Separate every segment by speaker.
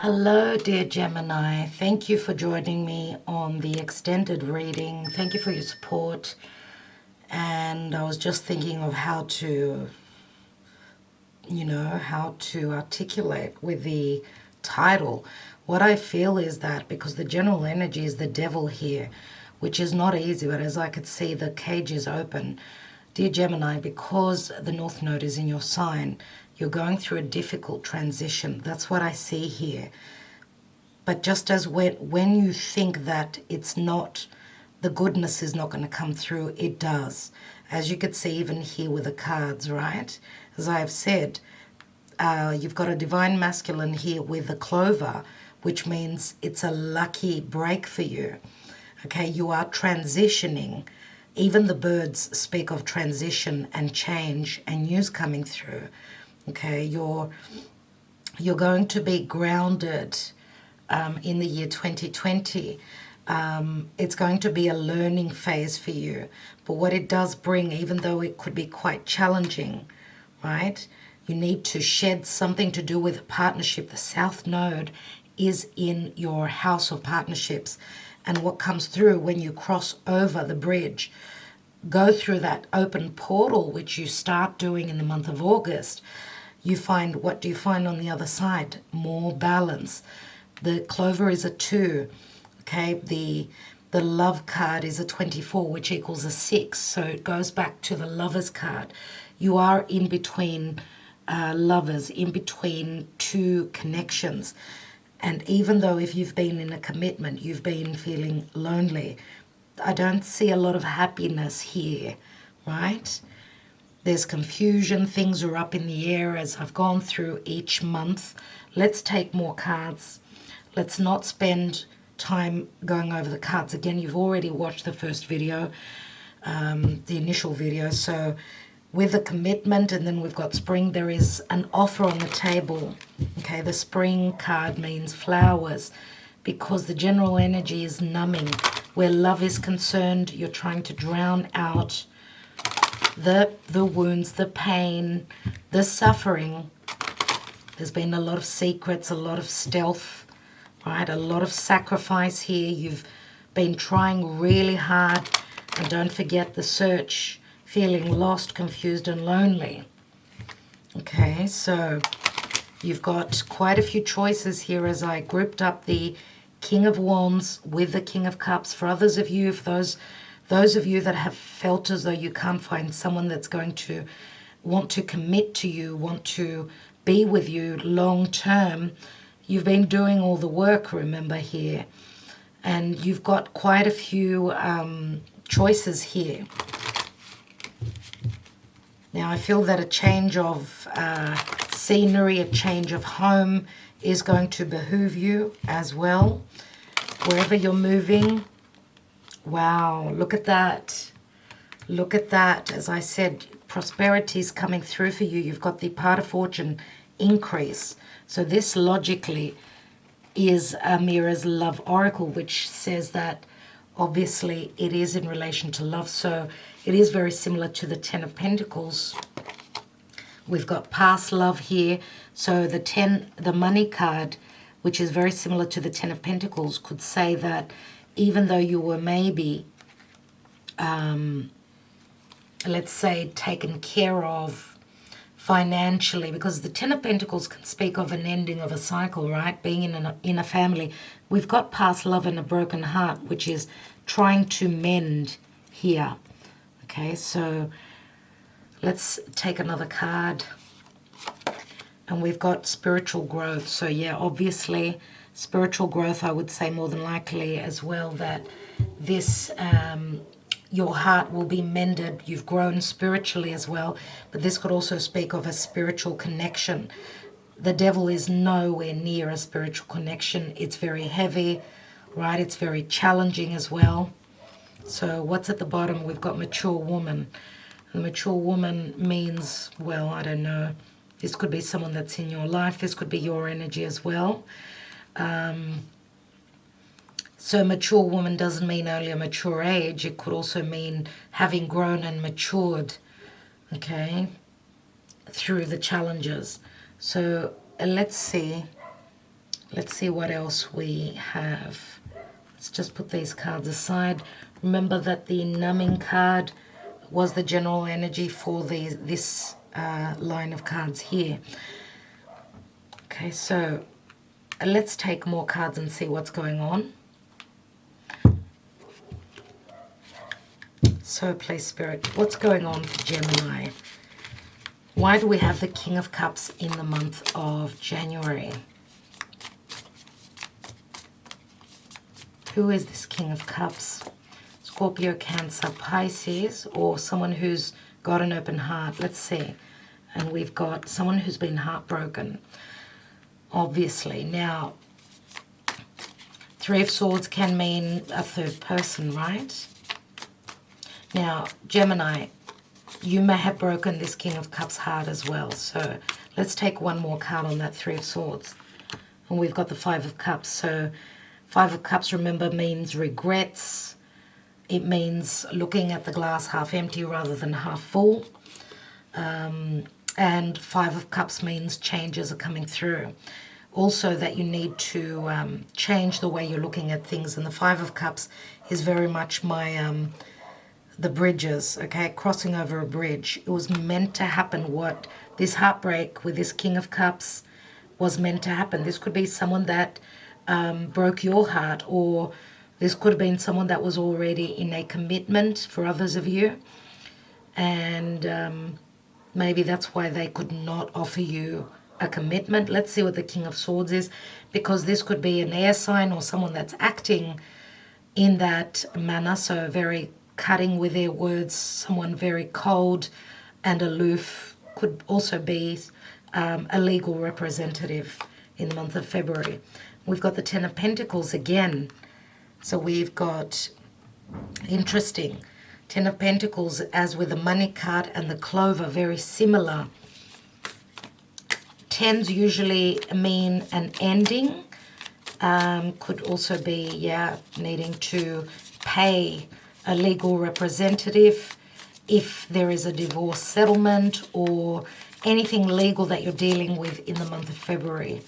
Speaker 1: Hello, dear Gemini. Thank you for joining me on the extended reading. Thank you for your support. And I was just thinking of how to, how to articulate with the title. What I feel is that because the general energy is the devil here, which is not easy, but as I could see, the cage is open. Dear Gemini, because the North Node is in your sign, you're going through a difficult transition. That's what I see here. But just as when you think that it's not, the goodness is not going to come through, it does. As you could see even here with the cards, right? As I have said, you've got a divine masculine here with the clover, which means it's a lucky break for you. Okay, you are transitioning. Even the birds speak of transition and change and news coming through. Okay, you're going to be grounded in the year 2020. It's going to be a learning phase for you. But what it does bring, even though it could be quite challenging, right? You need to shed something to do with a partnership. The South Node is in your house of partnerships. And what comes through when you cross over the bridge, go through that open portal, which you start doing in the month of August, you find, what do you find on the other side? More balance. The clover is a 2. Okay, the love card is a 24, which equals a 6. So it goes back to the lover's card. You are in between lovers, in between two connections. And even though if you've been in a commitment, you've been feeling lonely, I don't see a lot of happiness here, right? There's confusion, things are up in the air as I've gone through each month. Let's take more cards. Let's not spend time going over the cards. Again, you've already watched the first video, the initial video. So with the commitment, and then we've got spring, there is an offer on the table. Okay, the spring card means flowers because the general energy is numbing. Where love is concerned, you're trying to drown out the wounds, the pain, the suffering. There's been a lot of secrets, a lot of stealth, right? A lot of sacrifice here. You've been trying really hard. And don't forget the search, feeling lost, confused, and lonely. Okay, so you've got quite a few choices here as I grouped up the King of Wands with the King of Cups. For others of you, for those of you that have felt as though you can't find someone that's going to want to commit to you, want to be with you long term, you've been doing all the work, remember here. And you've got quite a few choices here. Now, I feel that a change of scenery, a change of home is going to behoove you as well. Wherever you're moving. Wow, look at that. Look at that. As I said, prosperity is coming through for you. You've got the part of fortune increase. So this logically is Amira's love oracle, which says that obviously it is in relation to love. So it is very similar to the 10 of Pentacles. We've got past love here. So the money card, which is very similar to the 10 of Pentacles, could say that even though you were maybe, let's say, taken care of financially, because the 10 of Pentacles can speak of an ending of a cycle, right? Being in a family. We've got past love and a broken heart, which is trying to mend here. Okay, so let's take another card. And we've got spiritual growth. So yeah, obviously spiritual growth, I would say more than likely as well that this, your heart will be mended. You've grown spiritually as well. But this could also speak of a spiritual connection. The devil is nowhere near a spiritual connection. It's very heavy, right? It's very challenging as well. So what's at the bottom? We've got mature woman. The mature woman means, well, I don't know. This could be someone that's in your life. This could be your energy as well. So mature woman doesn't mean only a mature age. It could also mean having grown and matured, okay, through the challenges. So let's see. Let's see what else we have. Let's just put these cards aside. Remember that the numbing card was the general energy for this line of cards here. Okay, so let's take more cards and see what's going on. So please, Spirit, what's going on for Gemini? Why do we have the King of Cups in the month of January? Who is this King of Cups? Scorpio, Cancer, Pisces, or someone who's got an open heart. Let's see. And we've got someone who's been heartbroken, obviously. Now, Three of Swords can mean a third person, right? Now, Gemini, you may have broken this King of Cups heart as well. So let's take one more card on that Three of Swords. And we've got the Five of Cups. So Five of Cups, remember, means regrets. It means looking at the glass half empty rather than half full. And Five of Cups means changes are coming through. Also that you need to change the way you're looking at things. And the Five of Cups is very much my, the bridges, okay, crossing over a bridge. It was meant to happen. What this heartbreak with this King of Cups was meant to happen. This could be someone that broke your heart, or this could have been someone that was already in a commitment for others of you. And maybe that's why they could not offer you a commitment. Let's see what the King of Swords is, because this could be an air sign or someone that's acting in that manner, so very cutting with their words, someone very cold and aloof. Could also be a legal representative in the month of February. We've got the Ten of Pentacles again. So we've got, interesting, Ten of Pentacles as with the Money card and the Clover, very similar. Tens usually mean an ending. Could also be, yeah, needing to pay a legal representative if there is a divorce settlement or anything legal that you're dealing with in the month of February.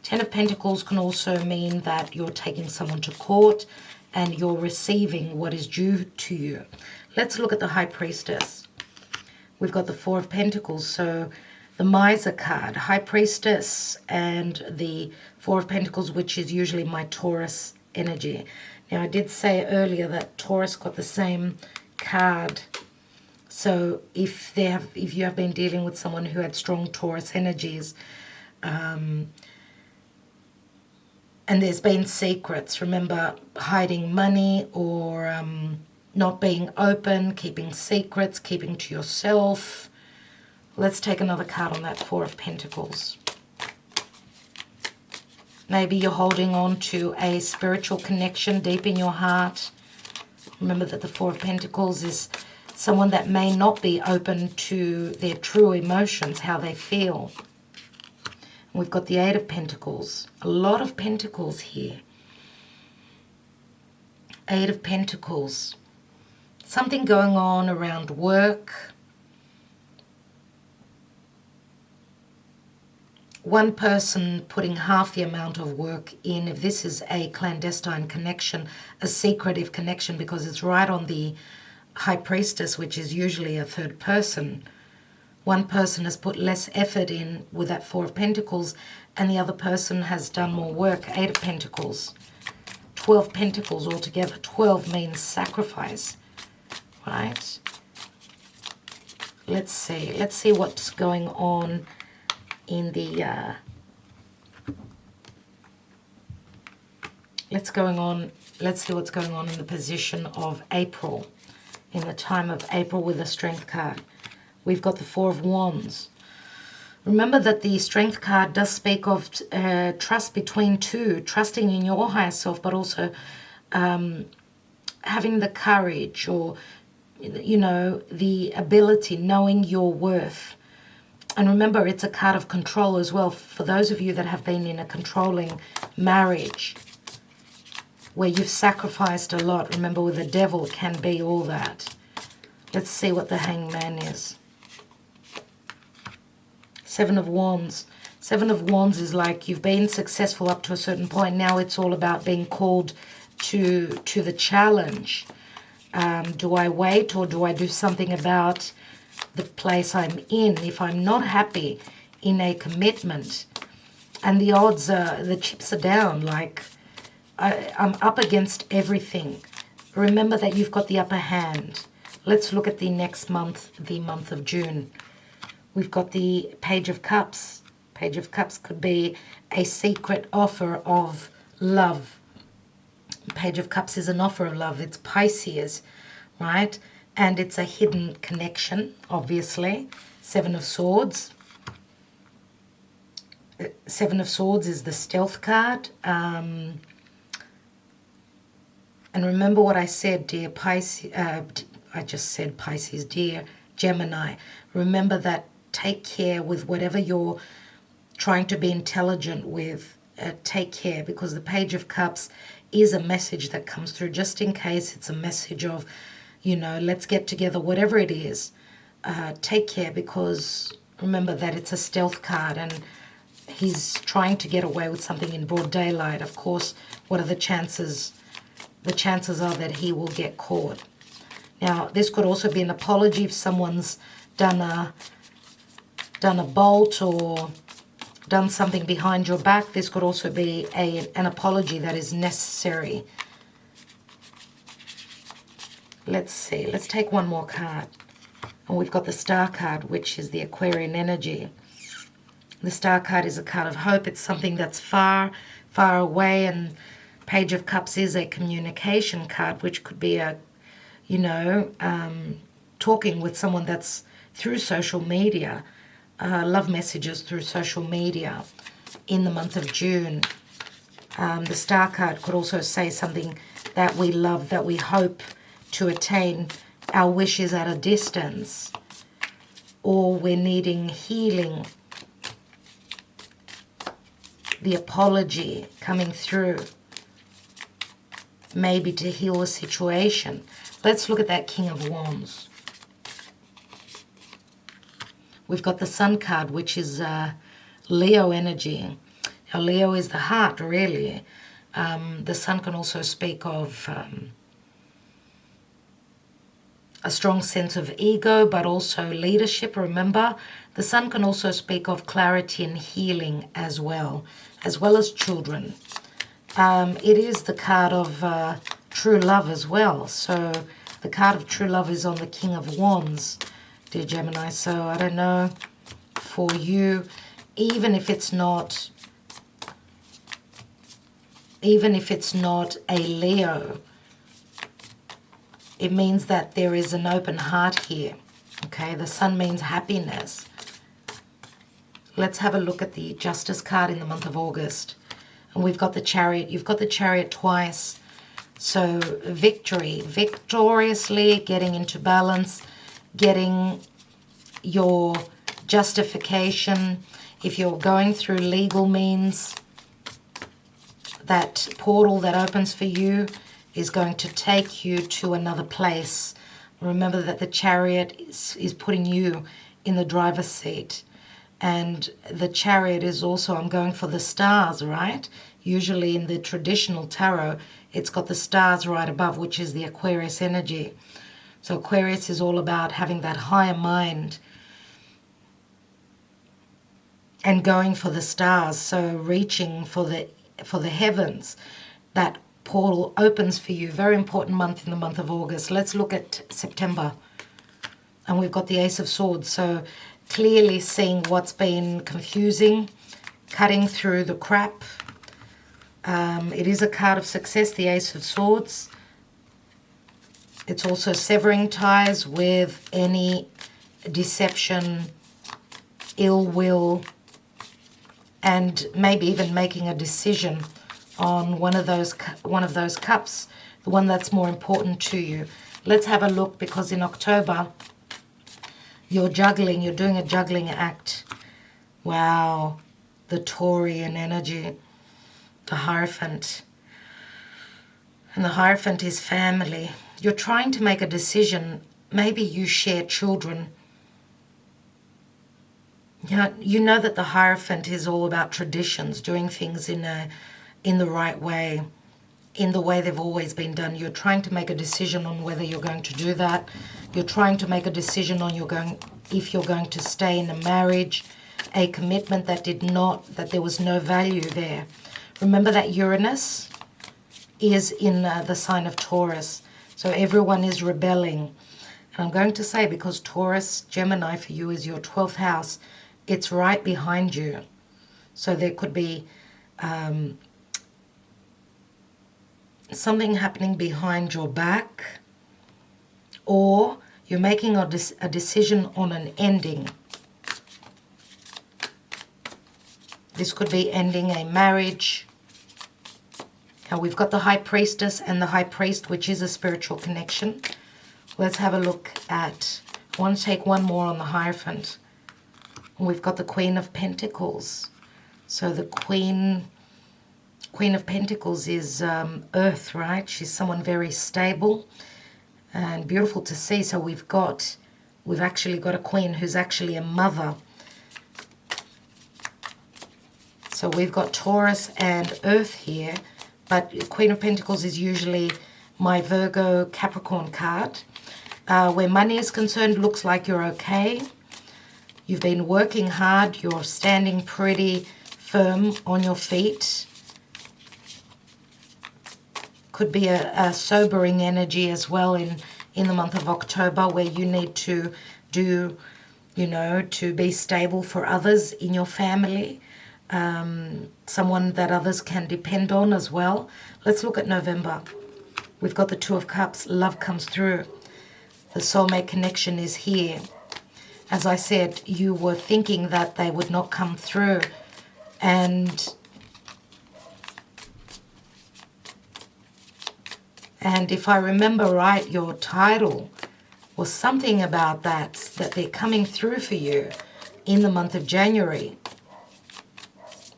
Speaker 1: Ten of Pentacles can also mean that you're taking someone to court and you're receiving what is due to you. Let's look at the High Priestess. We've got the Four of Pentacles, so the Miser card, High Priestess, and the Four of Pentacles, which is usually my Taurus energy. Now, I did say earlier that Taurus got the same card. So if you have been dealing with someone who had strong Taurus energies, and there's been secrets, remember, hiding money or not being open, keeping secrets, keeping to yourself. Let's take another card on that Four of Pentacles. Maybe you're holding on to a spiritual connection deep in your heart. Remember that the Four of Pentacles is someone that may not be open to their true emotions, how they feel. We've got the Eight of Pentacles. A lot of Pentacles here. Eight of Pentacles. Something going on around work. One person putting half the amount of work in. If this is a clandestine connection, a secretive connection, because it's right on the High Priestess, which is usually a third person. One person has put less effort in with that Four of Pentacles, and the other person has done more work. Eight of Pentacles. 12 Pentacles altogether. 12 means sacrifice, right? Let's see. Let's see what's going on in the... Let's see what's going on in the position of April. In the time of April with the Strength card. We've got the Four of Wands. Remember that the Strength card does speak of trust between two, trusting in your higher self, but also having the courage or, you know, the ability, knowing your worth. And remember, it's a card of control as well. For those of you that have been in a controlling marriage where you've sacrificed a lot, remember with the Devil can be all that. Let's see what the Hangman is. Seven of Wands. Seven of Wands is like you've been successful up to a certain point. Now it's all about being called to the challenge. Do I wait or do I do something about the place I'm in? If I'm not happy in a commitment and the odds are, the chips are down, like I'm up against everything. Remember that you've got the upper hand. Let's look at the next month, the month of June. We've got the Page of Cups. Page of Cups could be a secret offer of love. Page of Cups is an offer of love. It's Pisces, right? And it's a hidden connection, obviously. Seven of Swords. Seven of Swords is the stealth card. And remember what I said, dear Pisces. I just said Pisces, dear Gemini. Remember that take care with whatever you're trying to be intelligent with. Take care, because the Page of Cups is a message that comes through, just in case it's a message of, you know, let's get together, whatever it is. Take care, because remember that it's a stealth card and he's trying to get away with something in broad daylight. Of course, what are the chances? The chances are that he will get caught. Now, this could also be an apology if someone's done a bolt or done something behind your back. This could also be an apology that is necessary. Let's see. Let's take one more card. And we've got the Star card, which is the Aquarian energy. The Star card is a card of hope. It's something that's far, far away. And Page of Cups is a communication card, which could be a, you know, talking with someone that's through social media. Love messages through social media in the month of June. The Star card could also say something that we love, that we hope to attain. Our wish is at a distance, or we're needing healing. The apology coming through, maybe to heal a situation. Let's look at that King of Wands. We've got the Sun card, which is Leo energy. Now, Leo is the heart, really. The Sun can also speak of a strong sense of ego, but also leadership. Remember, the Sun can also speak of clarity and healing as well as children. It is the card of true love as well. So the card of true love is on the King of Wands, dear Gemini. So I don't know, for you, even if it's not a Leo, it means that there is an open heart here. Okay, the Sun means happiness. Let's have a look at the Justice card in the month of August. And we've got the Chariot. You've got the Chariot twice. So victory, victoriously getting into balance, getting your justification. If you're going through legal means, that portal that opens for you is going to take you to another place. Remember that the Chariot is putting you in the driver's seat. And the Chariot is also, I'm going for the stars, right? Usually in the traditional tarot, it's got the stars right above, which is the Aquarius energy. So Aquarius is all about having that higher mind and going for the stars. So reaching for the heavens. That portal opens for you. Very important month in the month of August. Let's look at September. And we've got the Ace of Swords. So clearly seeing what's been confusing, cutting through the crap. It is a card of success, the Ace of Swords. It's also severing ties with any deception, ill will, and maybe even making a decision on one of those cups, the one that's more important to you. Let's have a look, because in October, you're juggling, you're doing a juggling act. Wow, the Taurian energy, the Hierophant. And the Hierophant is family. You're trying to make a decision. Maybe you share children. Yeah, you know that the Hierophant is all about traditions, doing things in the right way, in the way they've always been done. You're trying to make a decision on whether you're going to do that. You're trying to make a decision on if you're going to stay in a marriage, a commitment that there was no value there. Remember that Uranus is in the sign of Taurus. So everyone is rebelling. And I'm going to say, because Taurus, Gemini for you is your 12th house, it's right behind you. So there could be something happening behind your back, or you're making a decision on an ending. This could be ending a marriage. Now we've got the High Priestess and the High Priest, which is a spiritual connection. Let's have a look at, I want to take one more on the Hierophant. We've got the Queen of Pentacles. So the Queen of Pentacles is Earth, right? She's someone very stable and beautiful to see. So we've actually got a queen who's actually a mother. So we've got Taurus and Earth here, but Queen of Pentacles is usually my Virgo Capricorn card. Where money is concerned, looks like you're okay. You've been working hard. You're standing pretty firm on your feet. Could be a sobering energy as well in the month of October, where you need to do, to be stable for others in your family. Someone that others can depend on as well. Let's look at November. We've got the Two of Cups. Love comes through. The soulmate connection is here. As I said, you were thinking that they would not come through. And if I remember right, your title was something about that they're coming through for you in the month of January.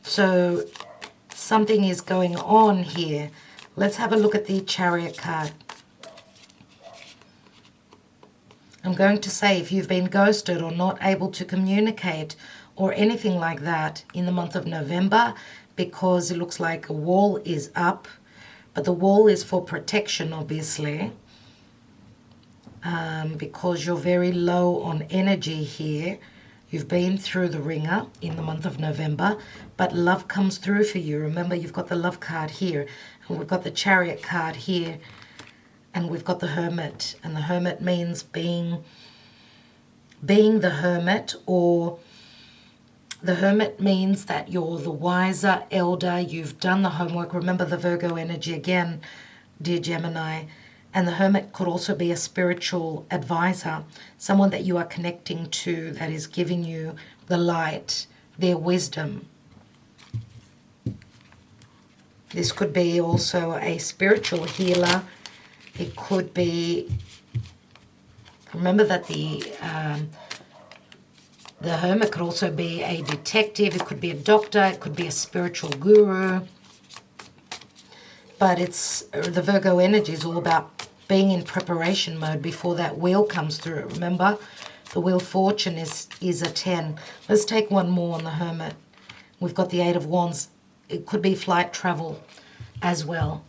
Speaker 1: So something is going on here. Let's have a look at the Chariot card. I'm going to say, if you've been ghosted or not able to communicate or anything like that in the month of November, because it looks like a wall is up, but the wall is for protection, obviously, because you're very low on energy here. You've been through the ringer in the month of November, but love comes through for you. Remember, you've got the Love card here, and we've got the Chariot card here, and we've got the Hermit. And the Hermit means being the hermit, or the Hermit means that you're the wiser elder. You've done the homework. Remember the Virgo energy again, dear Gemini. And the Hermit could also be a spiritual advisor, someone that you are connecting to that is giving you the light, their wisdom. This could be also a spiritual healer. It could be, remember that the Hermit could also be a detective. It could be a doctor. It could be a spiritual guru. But the Virgo energy is all about being in preparation mode before that wheel comes through. Remember, the Wheel of Fortune is a 10. Let's take one more on the Hermit. We've got the Eight of Wands. It could be flight travel as well.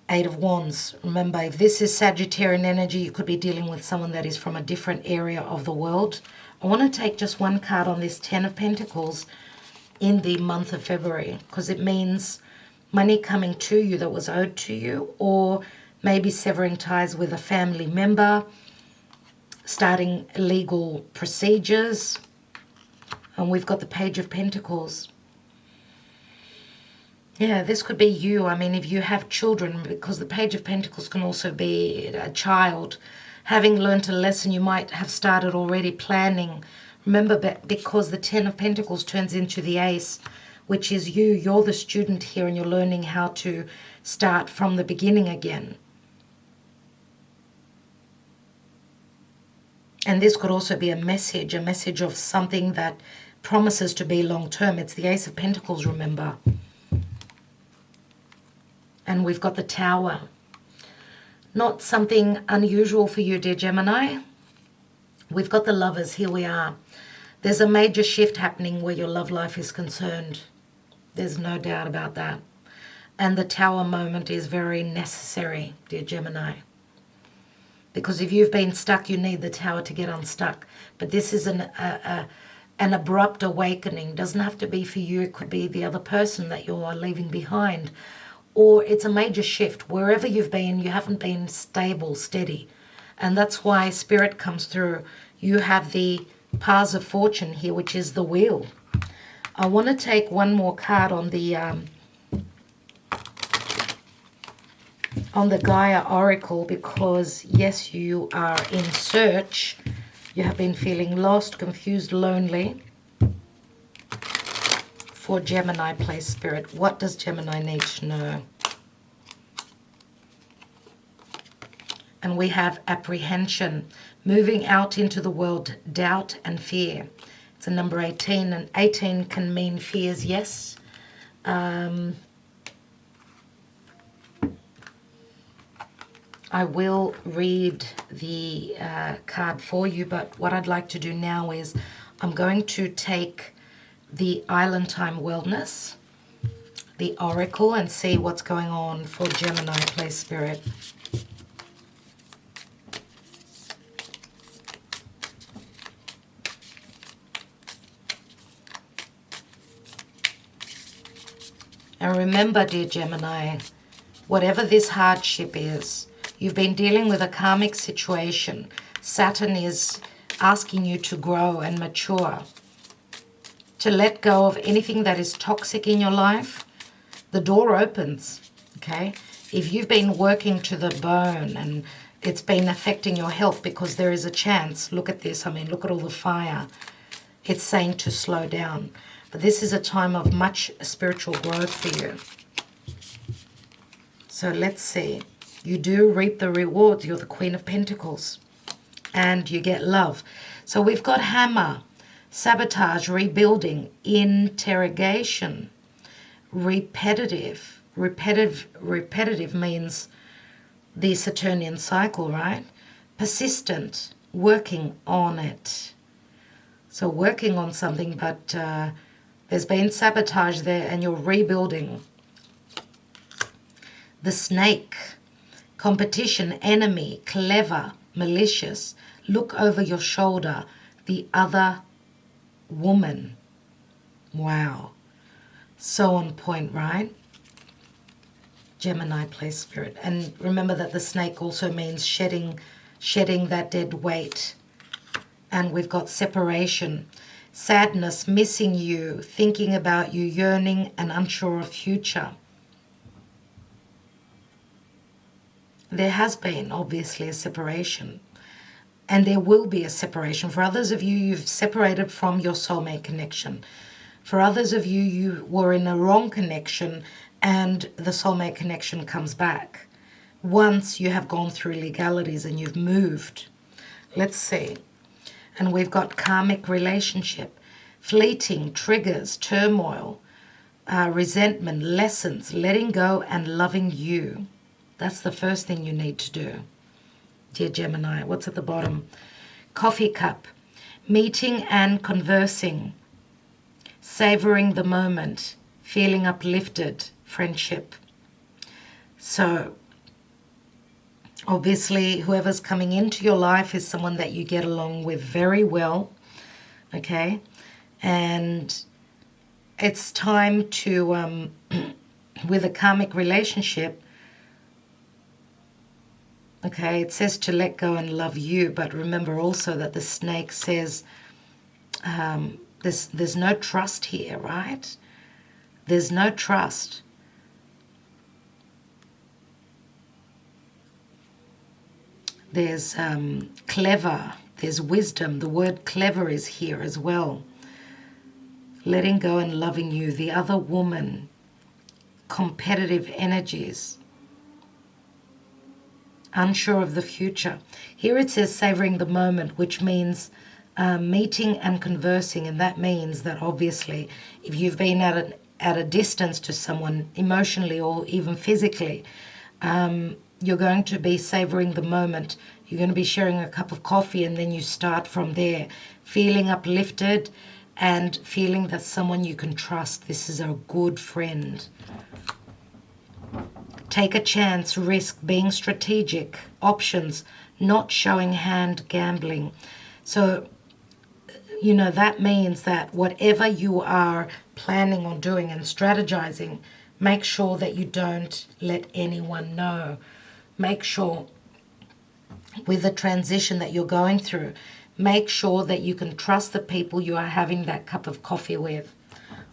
Speaker 1: Eight of Wands. Remember, if this is Sagittarian energy, you could be dealing with someone that is from a different area of the world. I want to take just one card on this Ten of Pentacles in the month of February, because it means money coming to you that was owed to you, or maybe severing ties with a family member, starting legal procedures. And we've got the Page of Pentacles. Yeah, this could be you. I mean, if you have children, because the Page of Pentacles can also be a child. Having learnt a lesson, you might have started already planning. Remember, because the Ten of Pentacles turns into the Ace, which is you. You're the student here, and you're learning how to start from the beginning again. And this could also be a message of something that promises to be long-term. It's the Ace of Pentacles, remember. And we've got the Tower. Not something unusual for you, dear Gemini. We've got the Lovers. Here we are. There's a major shift happening where your love life is concerned. There's no doubt about that. And the Tower moment is very necessary, dear Gemini. Because if you've been stuck, you need the Tower to get unstuck. But this is an abrupt awakening. Doesn't have to be for you. It could be the other person that you're leaving behind. Or it's a major shift. Wherever you've been, you haven't been stable, steady. And that's why Spirit comes through. You have the Paths of Fortune here, which is the Wheel. I want to take one more card on the Gaia Oracle, because yes, you are in search. You have been feeling lost, confused, lonely. For Gemini, please, Spirit. What does Gemini need to know? And we have apprehension, moving out into the world, doubt and fear. It's a number 18, and 18 can mean fears, yes. I will read the card for you, but what I'd like to do now is I'm going to take the Island Time Wellness, the Oracle, and see what's going on for Gemini, please, Spirit. And remember, dear Gemini, whatever this hardship is, you've been dealing with a karmic situation. Saturn is asking you to grow and mature, to let go of anything that is toxic in your life. The door opens, okay? If you've been working to the bone and it's been affecting your health, because there is a chance, look at this, I mean, look at all the fire. It's saying to slow down. But this is a time of much spiritual growth for you. So let's see. You do reap the rewards. You're the Queen of Pentacles. And you get love. So we've got hammer, sabotage, rebuilding, interrogation, repetitive. Repetitive means the Saturnian cycle, right? Persistent, working on it. So working on something, but there's been sabotage there and you're rebuilding. The Snake, competition, enemy, clever, malicious, look over your shoulder, the other woman. Wow. So on point, right? Gemini, please, Spirit. And remember that the snake also means shedding that dead weight. And we've got separation, sadness, missing you, thinking about you, yearning and unsure of future. There has been, obviously, a separation. And there will be a separation. For others of you, you've separated from your soulmate connection. For others of you, you were in a wrong connection and the soulmate connection comes back. Once you have gone through legalities and you've moved. Let's see. And we've got karmic relationship, fleeting, triggers, turmoil, resentment, lessons, letting go and loving you. That's the first thing you need to do. Dear Gemini, what's at the bottom? Coffee cup, meeting and conversing, savoring the moment, feeling uplifted, friendship. So, obviously, whoever's coming into your life is someone that you get along with very well, okay? And it's time to, with a karmic relationship, okay, it says to let go and love you, but remember also that the snake says there's no trust here, right? There's no trust. There's clever, there's wisdom. The word clever is here as well. Letting go and loving you. The other woman, competitive energies. Unsure of the future. Here it says savoring the moment, which means meeting and conversing. And that means that obviously if you've been at a distance to someone emotionally or even physically, you're going to be savoring the moment. You're going to be sharing a cup of coffee, and then you start from there, feeling uplifted and feeling that someone you can trust. This is a good friend. Take a chance, risk, being strategic, options, not showing hand, gambling. So, you know, that means that whatever you are planning on doing and strategizing, make sure that you don't let anyone know. Make sure with the transition that you're going through, make sure that you can trust the people you are having that cup of coffee with.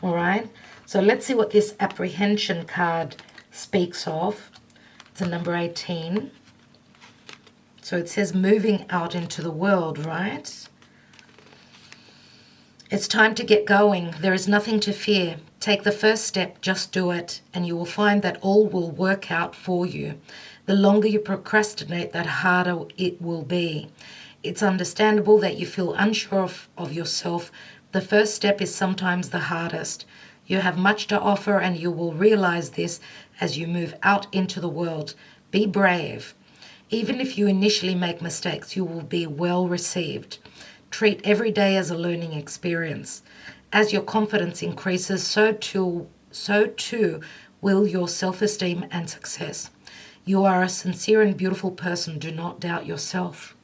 Speaker 1: All right? So let's see what this apprehension card speaks of. It's a number 18. So it says moving out into the world, right? It's time to get going. There is nothing to fear. Take the first step, just do it, and you will find that all will work out for you. The longer you procrastinate, that harder it will be. It's understandable that you feel unsure of yourself. The first step is sometimes the hardest. You have much to offer, and you will realize this as you move out into the world. Be brave. Even if you initially make mistakes, you will be well received. Treat every day as a learning experience. As your confidence increases, so too will your self-esteem and success. You are a sincere and beautiful person. Do not doubt yourself.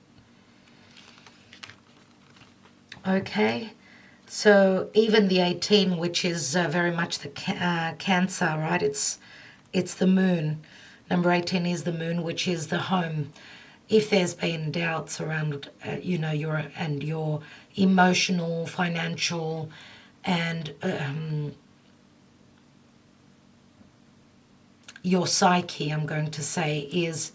Speaker 1: Okay, so even the 18, which is very much the Cancer, right? It's the moon. Number 18 is the moon, which is the home. If there's been doubts around, you know, your emotional, financial, and your psyche, I'm going to say, is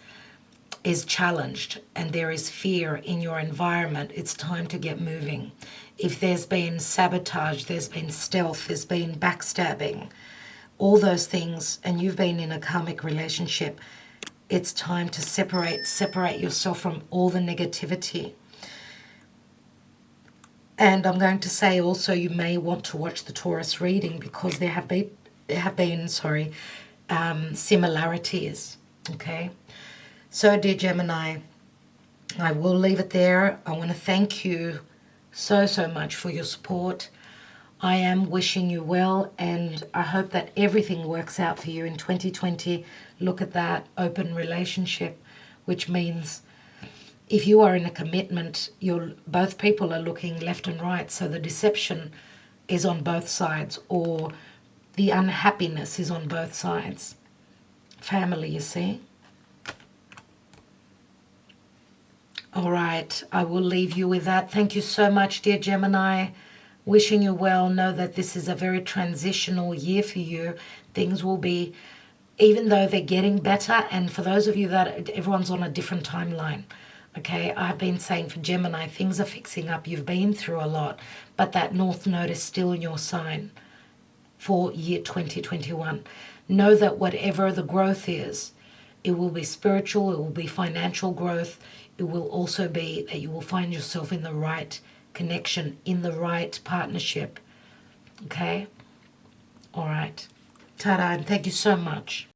Speaker 1: challenged, and there is fear in your environment, it's time to get moving. If there's been sabotage, there's been stealth, there's been backstabbing, all those things, and you've been in a karmic relationship, it's time to separate yourself from all the negativity. And I'm going to say also, you may want to watch the Taurus reading, because there have been similarities. Okay, so dear Gemini, I will leave it there. I want to thank you so much for your support. I am wishing you well, and I hope that everything works out for you in 2020. Look at that open relationship, which means if you are in a commitment, both people are looking left and right, so the deception is on both sides, or the unhappiness is on both sides. Family, you see. All right, I will leave you with that. Thank you so much, dear Gemini. Wishing you well. Know that this is a very transitional year for you. Things will be, even though they're getting better, and for those of you that everyone's on a different timeline. Okay, I've been saying for Gemini, things are fixing up. You've been through a lot, but that North Node is still in your sign for year 2021. Know that whatever the growth is, it will be spiritual, it will be financial growth, it will also be that you will find yourself in the right connection, in the right partnership. Okay? All right. Ta-da, and thank you so much.